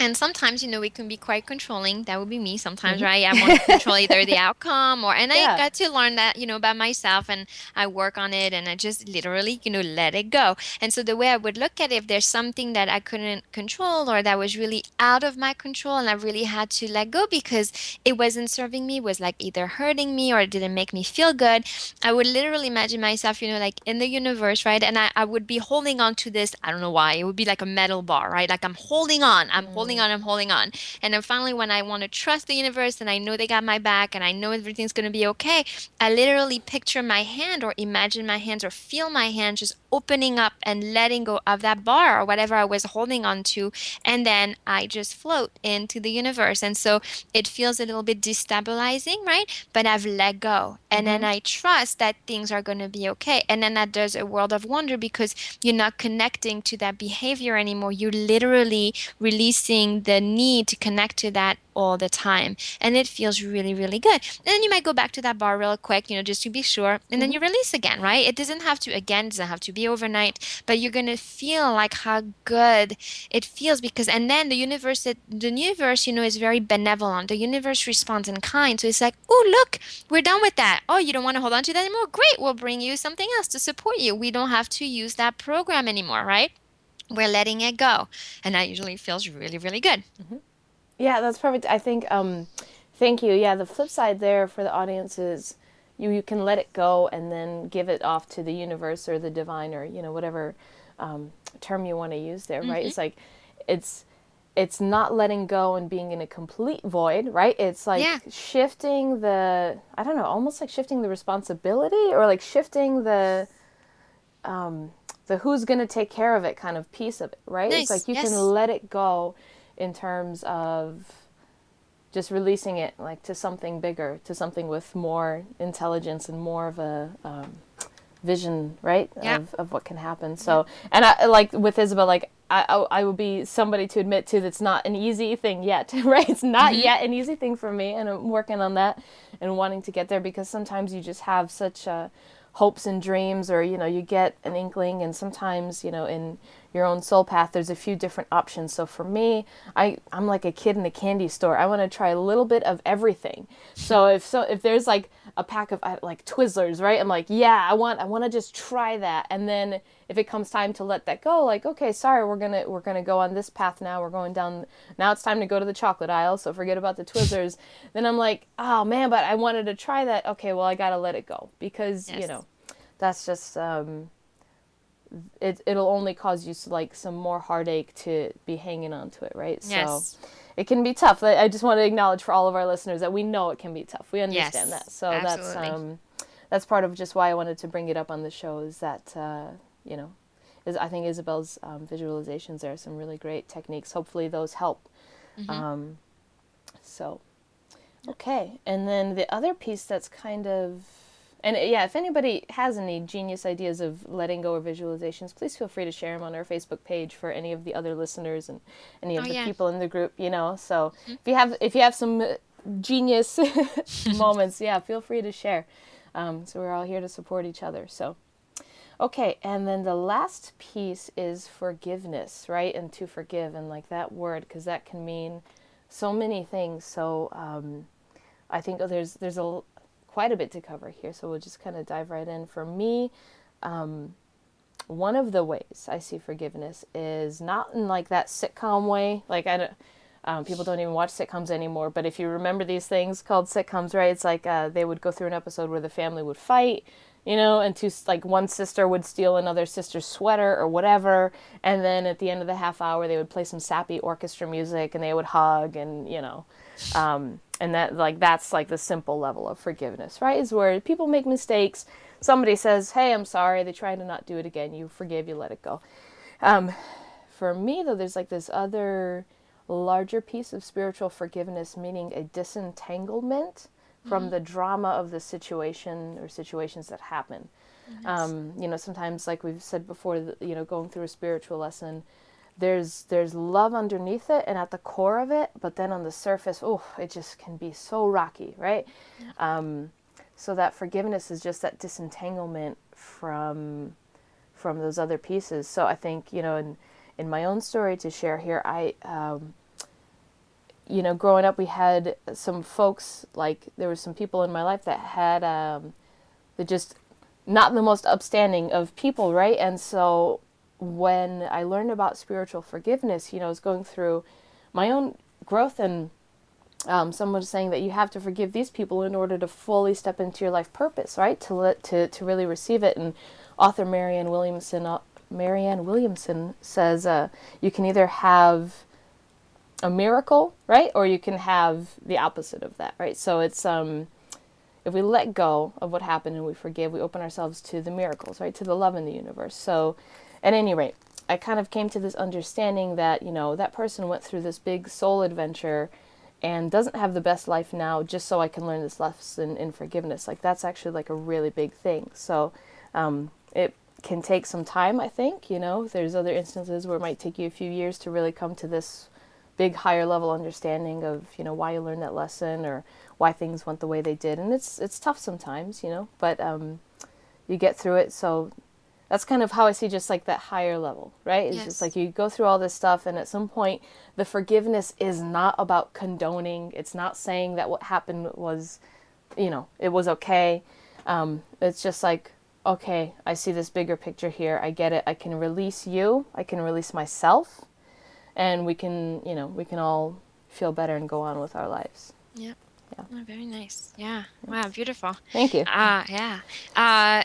And sometimes, we can be quite controlling. That would be me sometimes, Mm-hmm. right? I want to control either the outcome and I Yeah. got to learn that, by myself and I work on it and I just literally, let it go. And so the way I would look at it, if there's something that I couldn't control or that was really out of my control and I really had to let go because it wasn't serving me, was like either hurting me or it didn't make me feel good, I would literally imagine myself, like in the universe, right? And I would be holding on to this, I don't know why, it would be like a metal bar, right? Like I'm holding on, I'm holding on, I'm holding on. And then finally, when I want to trust the universe and I know they got my back and I know everything's going to be okay, I literally picture my hand or imagine my hands or feel my hands just opening up and letting go of that bar or whatever I was holding on to. And then I just float into the universe. And so it feels a little bit destabilizing, right? But I've let go. And Mm-hmm. then I trust that things are going to be okay. And then that does a world of wonder because you're not connecting to that behavior anymore. You're literally releasing the need to connect to that all the time. And it feels really, really good. And then you might go back to that bar real quick, just to be sure. And then Mm-hmm. you release again, right? It doesn't have to, again, it doesn't have to be overnight, but you're going to feel like how good it feels because, and then the universe, is very benevolent. The universe responds in kind. So it's like, oh, look, we're done with that. Oh, you don't want to hold on to that anymore? Great. We'll bring you something else to support you. We don't have to use that program anymore, right? We're letting it go. And that usually feels really, really good. Yeah, that's perfect. I think, thank you. Yeah, the flip side there for the audience is you can let it go and then give it off to the universe or the divine or, whatever term you want to use there, right? Mm-hmm. It's like, it's, it's not letting go and being in a complete void, right? It's Yeah. like shifting I don't know, almost like shifting the responsibility or like shifting the who's going to take care of it kind of piece of it, right? It's Nice. like you can Yes. let it go in terms of just releasing it like to something bigger, to something with more intelligence and more of a vision, right, Yeah. of what can happen. Yeah. So, and I like with Isabel, like I will be somebody to admit to that's not an easy thing yet, right? It's not Mm-hmm. yet an easy thing for me, and I'm working on that and wanting to get there because sometimes you just have such hopes and dreams, or you get an inkling, and sometimes in your own soul path there's a few different options. So for me, I'm like a kid in a candy store. I want to try a little bit of everything. So if there's like a pack of like Twizzlers, right, I'm like, yeah, I want to just try that. And then if it comes time to let that go, like, okay, sorry, we're gonna go on this path now, we're going down, now it's time to go to the chocolate aisle, so forget about the Twizzlers. Then I'm like, oh man, but I wanted to try that. Okay, well, I gotta let it go because Yes. that's just it'll only cause you like some more heartache to be hanging on to it, right? So Yes. it can be tough. I just want to acknowledge for all of our listeners that we know it can be tough. We understand that. Yes. So Absolutely. that's part of just why I wanted to bring it up on the show, is that you know is I think Isabel's visualizations, there are some really great techniques. Hopefully those help. Mm-hmm. Um, so okay, and then the other piece that's kind of, and yeah, if anybody has any genius ideas of letting go or visualizations, please feel free to share them on our Facebook page for any of the other listeners and any Oh of the yeah. people in the group. So if you have some genius moments, yeah, feel free to share. So we're all here to support each other. So okay, and then the last piece is forgiveness, right? And to forgive, and like that word, because that can mean so many things. So I think there's quite a bit to cover here, so we'll just kind of dive right in. For me, one of the ways I see forgiveness is not in like that sitcom way. Like I don't, people don't even watch sitcoms anymore. But if you remember these things called sitcoms, right? It's like they would go through an episode where the family would fight, and like one sister would steal another sister's sweater or whatever, and then at the end of the half hour they would play some sappy orchestra music and they would hug, and that's like the simple level of forgiveness, right? Is where people make mistakes. Somebody says, "Hey, I'm sorry." They try to not do it again. You forgive. You let it go. For me, though, there's like this other larger piece of spiritual forgiveness, meaning a disentanglement Mm-hmm. from the drama of the situation or situations that happen. Nice. Sometimes, like we've said before, going through a spiritual lesson, there's love underneath it and at the core of it, but then on the surface, oh, it just can be so rocky, right? Yeah. So that forgiveness is just that disentanglement from those other pieces. So I think in my own story to share here, growing up, we had some folks, like there were some people in my life that had that just not the most upstanding of people, right? And so when I learned about spiritual forgiveness, I was going through my own growth, and someone was saying that you have to forgive these people in order to fully step into your life purpose, right? To really receive it. And author Marianne Williamson says you can either have a miracle, right, or you can have the opposite of that, right? So it's if we let go of what happened and we forgive, we open ourselves to the miracles, right, to the love in the universe. So, at any rate, I kind of came to this understanding that that person went through this big soul adventure and doesn't have the best life now, just so I can learn this lesson in forgiveness. Like that's actually like a really big thing. So it can take some time, I think. There's other instances where it might take you a few years to really come to this big higher level understanding of why you learned that lesson or why things went the way they did. And it's tough sometimes, but you get through it. So that's kind of how I see just like that higher level, right? It's just like Yes. you go through all this stuff, and at some point the forgiveness is not about condoning. It's not saying that what happened was, it was okay. It's just like, okay, I see this bigger picture here. I get it. I can release you. I can release myself, and we can all feel better and go on with our lives. Yeah. Yeah. Oh, very nice. Yeah. Wow, beautiful. Thank you. Yeah.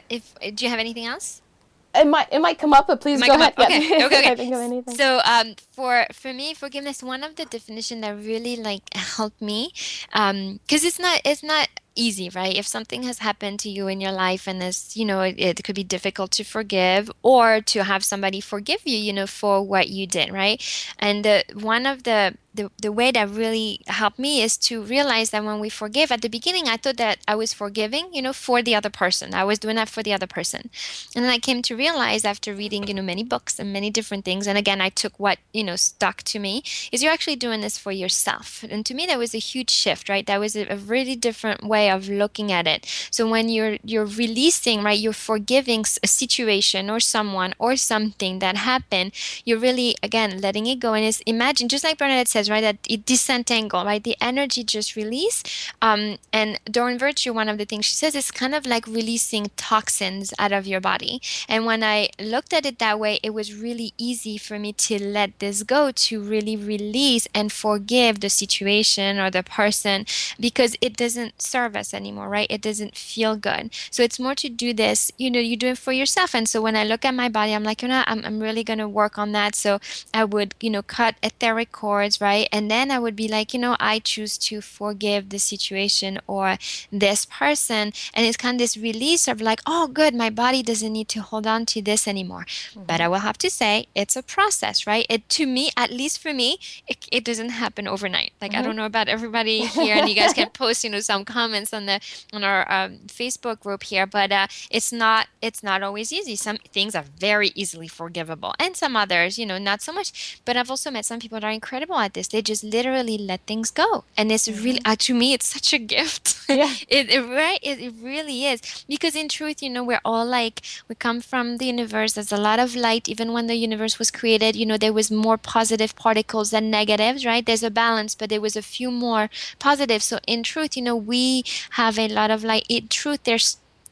If do you have anything else? It might come up, but It please might go come up. ahead. Yep. Okay. Okay. If Okay. I think of anything. So, for me, forgiveness, one of the definition that really like helped me, because it's not easy, right? If something has happened to you in your life and it's, it could be difficult to forgive or to have somebody forgive you, for what you did, right? And one of the way that really helped me is to realize that when we forgive, at the beginning, I thought that I was forgiving, for the other person. I was doing that for the other person. And then I came to realize after reading, many books and many different things, and again, I took what, stuck to me, is you're actually doing this for yourself. And to me, that was a huge shift, right? That was a really different way of looking at it. So when you're releasing, right, you're forgiving a situation or someone or something that happened, you're really, again, letting it go. And it's imagine, just like Bernadette says, right, that it disentangle, right? The energy just release. And Doreen Virtue, one of the things she says is kind of like releasing toxins out of your body. And when I looked at it that way, it was really easy for me to let this go, to really release and forgive the situation or the person, because it doesn't serve us anymore, right? It doesn't feel good. So it's more to do this, you do it for yourself. And so when I look at my body, I'm like, I'm really going to work on that. So I would, cut etheric cords, right? And then I would be like, I choose to forgive the situation or this person. And it's kind of this release of like, oh, good, my body doesn't need to hold on to this anymore. But I will have to say, it's a process, right? To me, at least for me, it doesn't happen overnight. Like, I don't know about everybody here, and you guys can post, some comments on our Facebook group here, but it's not always easy. Some things are very easily forgivable, and some others, not so much. But I've also met some people that are incredible at this. They just literally let things go, and it's really, to me, it's such a gift. Yeah. It really is, because in truth, we're all like, we come from the universe. There's a lot of light. Even when the universe was created, there was more positive particles than negatives, right? There's a balance, but there was a few more positive. So in truth, we have a lot of light. In truth,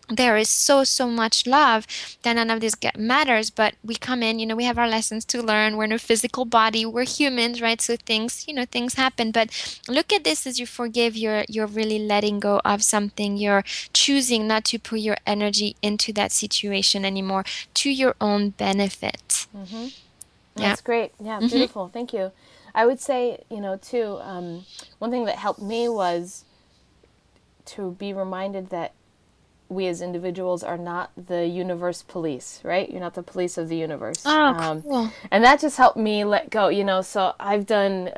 there is so much love that none of this matters. But we come in, we have our lessons to learn. We're in a physical body. We're humans, right? So things happen. But look at this as you forgive. You're really letting go of something. You're choosing not to put your energy into that situation anymore, to your own benefit. Yeah. That's great. Yeah, Mm-hmm. beautiful. Thank you. I would say, too, one thing that helped me was to be reminded that we as individuals are not the universe police, right? You're not the police of the universe. Oh, cool. And that just helped me let go, so I've done,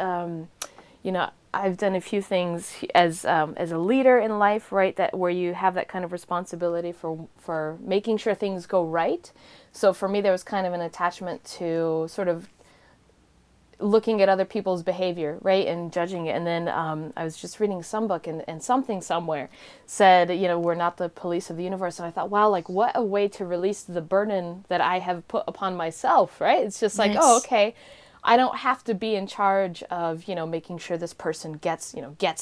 I've done a few things as a leader in life, right? That where you have that kind of responsibility for making sure things go right. So for me, there was kind of an attachment to sort of looking at other people's behavior, right, and judging it. And then I was just reading some book, and something somewhere said, we're not the police of the universe. And I thought, wow, like what a way to release the burden that I have put upon myself, right? It's just like, oh, Yes. okay, I don't have to be in charge of, making sure this person gets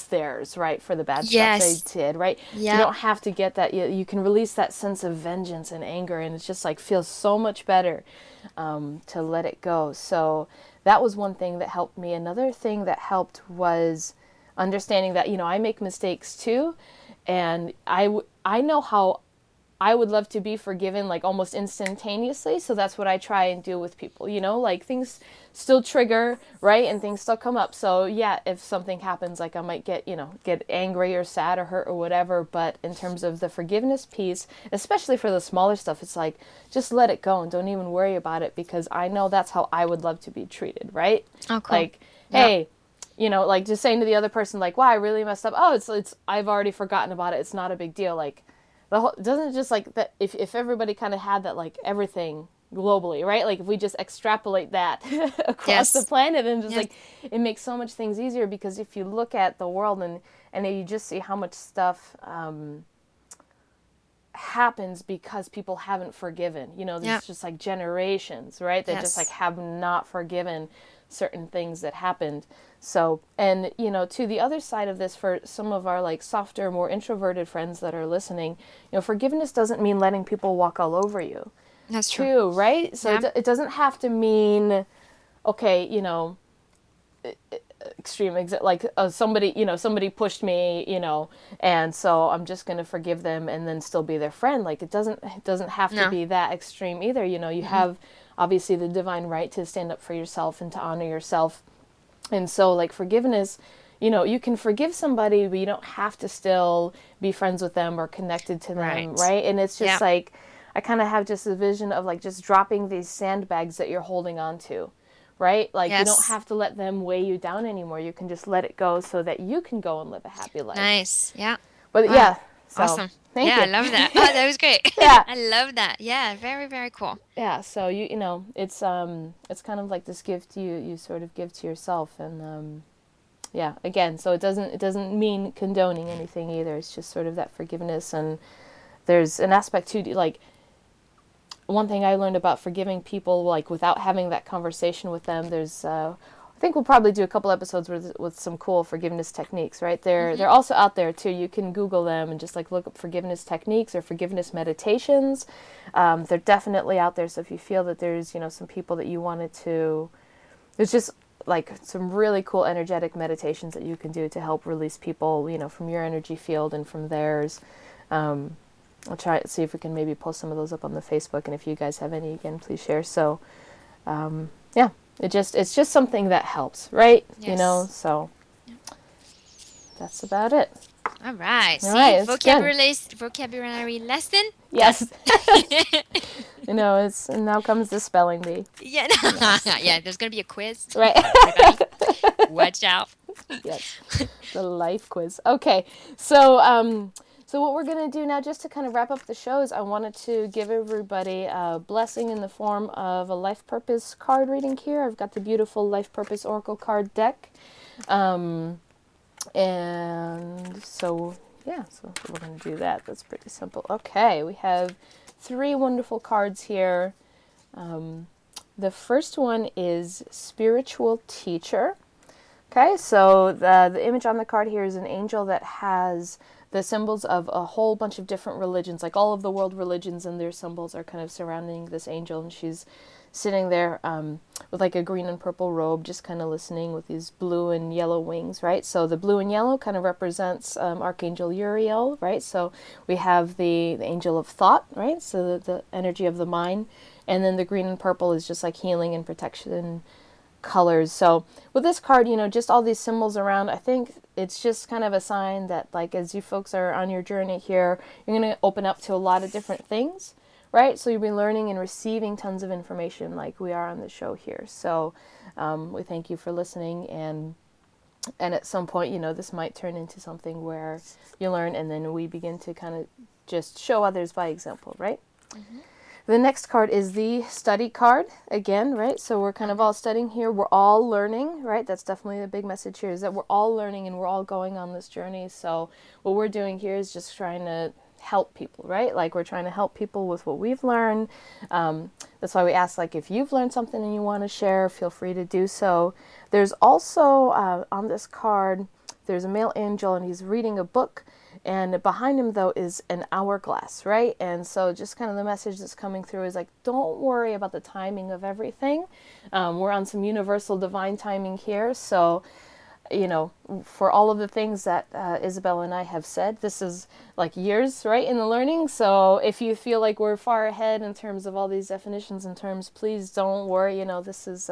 theirs, right, for the bad stuff they Yes. did, right? You Yeah. don't have to get that. You can release that sense of vengeance and anger, and it's just like feels so much better to let it go. So that was one thing that helped me. Another thing that helped was understanding that, I make mistakes too. And I know how I would love to be forgiven like almost instantaneously. So that's what I try and do with people, like things still trigger, right? And things still come up. So yeah, if something happens, like I might get angry or sad or hurt or whatever. But in terms of the forgiveness piece, especially for the smaller stuff, it's like, just let it go and don't even worry about it, because I know that's how I would love to be treated, right? Oh, cool. Like, Yeah. hey, like just saying to the other person, like, wow, I really messed up. Oh, it's I've already forgotten about it. It's not a big deal. Like, the whole doesn't it just like that if everybody kind of had that, like everything globally, right? Like if we just extrapolate that across the Yes. planet, and just Yes. like it makes so much things easier, because if you look at the world and you just see how much stuff happens because people haven't forgiven. Yeah. There's just like generations, right? That just like Yes. have not forgiven certain things that happened. So, and to the other side of this, for some of our like softer, more introverted friends that are listening, forgiveness doesn't mean letting people walk all over you, That's true. too, right? So Yeah. it doesn't have to mean, okay, extreme like somebody pushed me, and so I'm just going to forgive them and then still be their friend. Like it doesn't have to No. be that extreme either. You Mm-mm. have obviously the divine right to stand up for yourself and to honor yourself. And so like forgiveness, you know, you can forgive somebody, but you don't have to still be friends with them or connected to them, Right. right? And it's just Yeah. like, I kind of have just a vision of like just dropping these sandbags that you're holding on to, right? Like you don't Yes. have to let them weigh you down anymore. You can just let it go so that you can go and live a happy life. Nice. Yeah. But Wow. yeah, so Awesome. thank Yeah, I you. love that. Oh, that was great. Yeah. I love that. Yeah, very, very cool. Yeah, so you know, it's kind of like this gift you sort of give to yourself, and yeah, again, so it doesn't mean condoning anything either. It's just sort of that forgiveness, and there's an aspect to like one thing I learned about forgiving people, like without having that conversation with them. There's I think we'll probably do a couple episodes with some cool forgiveness techniques, right? They're Hmm. also out there too. You can Google them and just like look up forgiveness techniques or forgiveness meditations. They're definitely out there. So if you feel that there's, you know, some people that you wanted to, there's just like some really cool energetic meditations that you can do to help release people, you know, from your energy field and from theirs. Um, I'll try to see if we can maybe post some of those up on the Facebook, and if you guys have any, again, please share. So, yeah, it's just something that helps, right? You know, Yes. so that's about it. All right. All right, See, it's good. vocabulary lesson done. Yes, you know, it's and now comes the spelling bee. Yeah. Yes, Yeah, there's gonna be a quiz. right. Everybody, watch out. Yes, the life quiz. Okay, so so what we're gonna do now, just to kind of wrap up the show, is I wanted to give everybody a blessing in the form of a life purpose card reading here. I've got the beautiful life purpose oracle card deck, and so yeah, so we're gonna do that. That's pretty simple. Okay, we have 3 wonderful cards here. The first one is Spiritual Teacher. Okay, so the image on the card here is an angel that has the symbols of a whole bunch of different religions, like all of the world religions, and their symbols are kind of surrounding this angel, and she's sitting there with like a green and purple robe, just kind of listening with these blue and yellow wings, right? So the blue and yellow kind of represents Archangel Uriel, right? So we have the angel of thought, right? So the energy of the mind, and then the green and purple is just like healing and protection colors. So with this card, you know, just all these symbols around, I think it's just kind of a sign that like as you folks are on your journey here, you're going to open up to a lot of different things, right? So you'll be learning and receiving tons of information like we are on the show here. So we thank you for listening, and at some point, you know, this might turn into something where you learn and then we begin to kind of just show others by example, right? Hmm. The next card is the study card again, right? So we're kind of all studying here. We're all learning, right? That's definitely the big message here, is that we're all learning and we're all going on this journey. So what we're doing here is just trying to help people, right? Like we're trying to help people with what we've learned. That's why we ask, like, if you've learned something and you want to share, feel free to do so. There's also on this card, there's a male angel and he's reading a book. And behind him, though, is an hourglass, right? And so just kind of the message that's coming through is like, don't worry about the timing of everything. We're on some universal divine timing here. So, you know, for all of the things that Isabel and I have said, this is like years, right, in the learning. So if you feel like we're far ahead in terms of all these definitions and terms, please don't worry. You know, this is,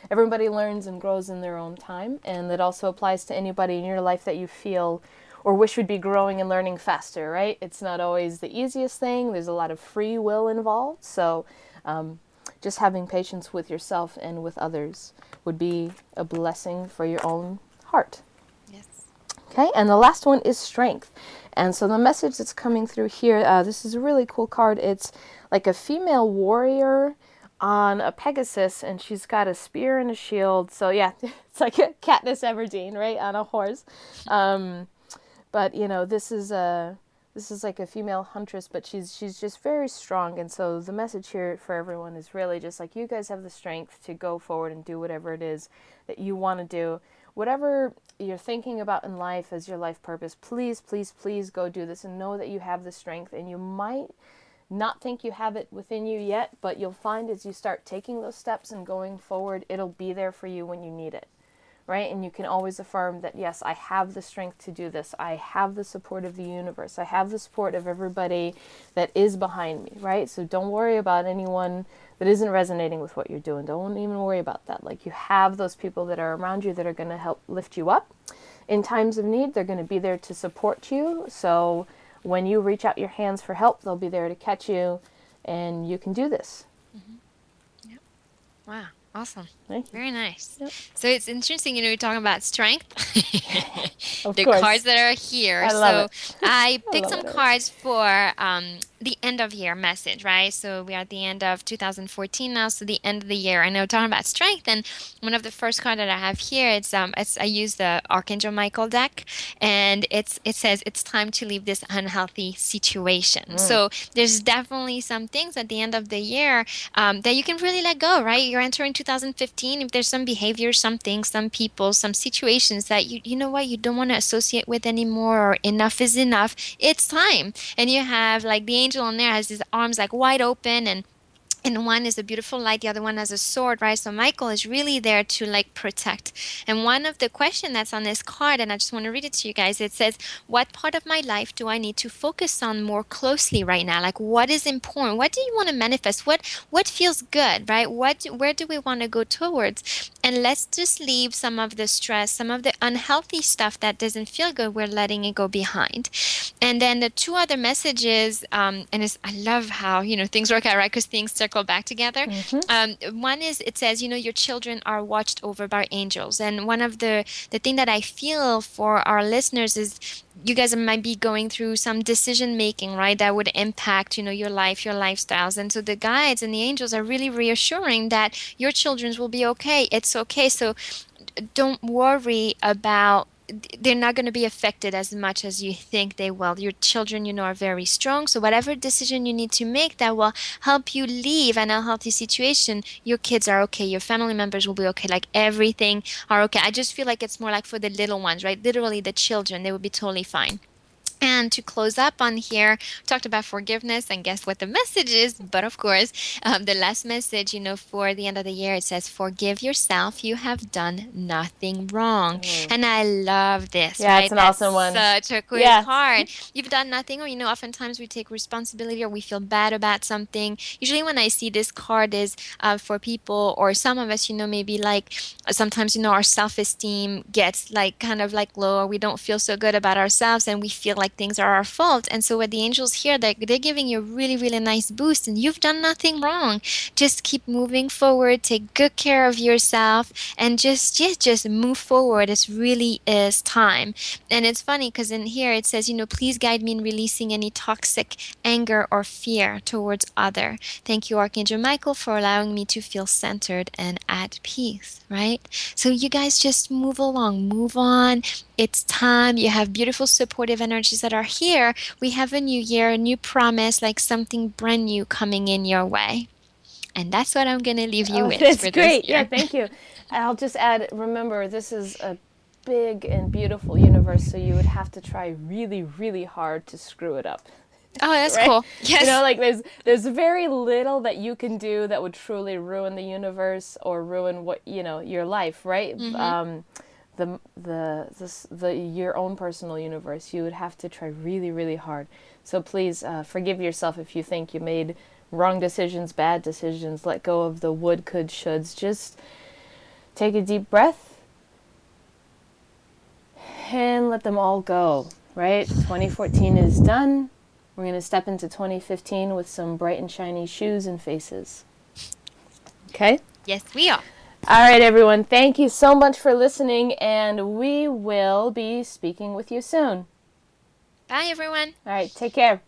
everybody learns and grows in their own time. And that also applies to anybody in your life that you feel or wish would be growing and learning faster, right? It's not always the easiest thing. There's a lot of free will involved. So just having patience with yourself and with others would be a blessing for your own heart. Yes. Okay, and the last one is strength. And so the message that's coming through here, this is a really cool card. It's like a female warrior on a Pegasus, and she's got a spear and a shield. So yeah, it's like a Katniss Everdeen, right, on a horse. But you know, this is like a female huntress, but she's just very strong. And so the message here for everyone is really just like, you guys have the strength to go forward and do whatever it is that you want to do. Whatever you're thinking about in life as your life purpose, please, please, please go do this and know that you have the strength. And you might not think you have it within you yet, but you'll find as you start taking those steps and going forward, it'll be there for you when you need it. Right? And you can always affirm that, yes, I have the strength to do this. I have the support of the universe. I have the support of everybody that is behind me, right? So don't worry about anyone that isn't resonating with what you're doing, don't even worry about that. Like, you have those people that are around you that are going to help lift you up in times of need. They're going to be there to support you. So when you reach out your hands for help, they'll be there to catch you, and you can do this. Yep. Wow. Awesome. Thank you. Very nice. Yep. So it's interesting, you're talking about strength. Of The course. cards that are here. I love So it. I I picked love some it already. cards for the end of year message, right? So we are at the end of 2014 now, so the end of the year. I know talking about strength, and one of the first cards that I have here, it's I use the Archangel Michael deck, and it says it's time to leave this unhealthy situation. So there's definitely some things at the end of the year that you can really let go, right? You're entering 2015. If there's some behavior, some things, some people, some situations that you know what, you don't want to associate with anymore, or enough is enough, it's time. And you have like the angel on there has his arms like wide open, and one is a beautiful light, the other one has a sword, right? So Michael is really there to like protect. And one of the question that's on this card, and I just want to read it to you guys, it says, what part of my life do I need to focus on more closely right now? Like, what is important? What do you want to manifest? What feels good, right? Where do we want to go towards? And let's just leave some of the stress, some of the unhealthy stuff that doesn't feel good, we're letting it go behind. And then the two other messages, and I love how, things work out, right? Because things circle back together. One is, it says, your children are watched over by angels. And one of the thing that I feel for our listeners is you guys might be going through some decision making, right? That would impact, your life, your lifestyles. And so the guides and the angels are really reassuring that your children will be okay. It's okay. So don't worry about, they're not going to be affected as much as you think they will. Your children, are very strong. So whatever decision you need to make that will help you leave an unhealthy situation, your kids are okay. Your family members will be okay. Like everything are okay. I just feel like it's more like for the little ones, right? Literally the children, they will be totally fine. And to close up on here, we talked about forgiveness, and guess what the message is? But of course, the last message, for the end of the year, it says, forgive yourself. You have done nothing wrong. And I love this, Yeah, it's right? an That's awesome one. such a good Yeah. card. You've done nothing, or, oftentimes we take responsibility or we feel bad about something. Usually when I see this card is for people, or some of us, maybe like sometimes, our self-esteem gets like kind of like low, or we don't feel so good about ourselves, and we feel like things are our fault. And so with the angels here, they're giving you a really, really nice boost, and you've done nothing wrong. Just keep moving forward, take good care of yourself, and just move forward. It really is time. And it's funny because in here it says, please guide me in releasing any toxic anger or fear towards other. Thank you, Archangel Michael, for allowing me to feel centered and at peace, right? So you guys just move along, move on. It's time. You have beautiful supportive energies that are here. We have a new year, a new promise, like something brand new coming in your way. And that's what I'm going to leave you Oh, with that's for this great. Yeah, year. thank you. I'll just add, remember, this is a big and beautiful universe, so you would have to try really, really hard to screw it up. Oh, that's Right? cool. Yes. Like there's very little that you can do that would truly ruin the universe or ruin what, your life, right? Mm-hmm. The your own personal universe. You would have to try really, really hard. So please forgive yourself if you think you made wrong decisions, bad decisions. Let go of the would, could, shoulds. Just take a deep breath and let them all go. Right? 2014 is done. We're going to step into 2015 with some bright and shiny shoes and faces. Okay? Yes, we are. All right, everyone. Thank you so much for listening, and we will be speaking with you soon. Bye, everyone. All right, take care.